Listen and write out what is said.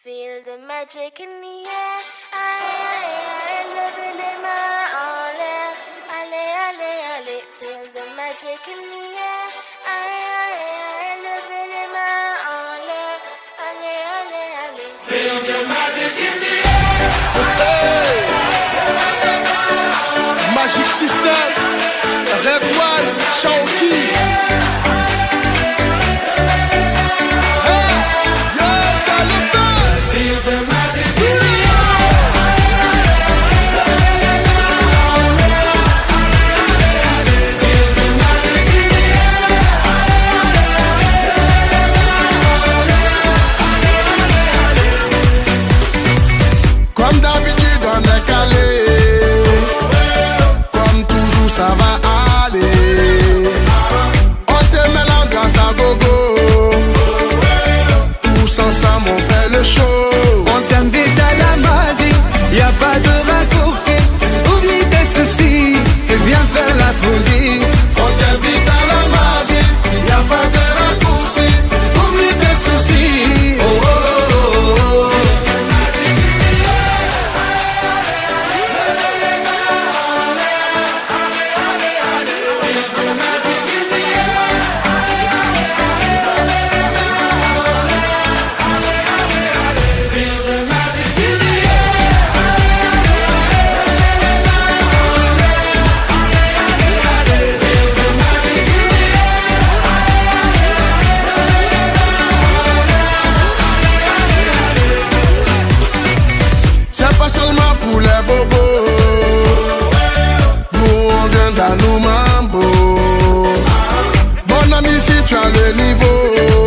Feel the magic in the air. Aïe, levez les mains en l'air. Allez, allez, allez. Feel the magic in the air. Aïe, levez les mains en l'air. Allez, allez, allez. Feel the magic in the air. Magic System, Red One, Shaoki. Comme d'habitude on est calé, comme toujours ça va aller. On te met l'ambiance à gogo, tous ensemble on fait le show. On t'invite à la magie, y a pas de raccourci. Oublie tes soucis, c'est bien faire la folie. On t'invite à la magie, y a pas de raccourci. Oublie tes soucis. Oh, oh, oh, oh. C'est pas seulement pour les bobos, nous on vient dans nos mambo. Mon ami, si tu as le niveau,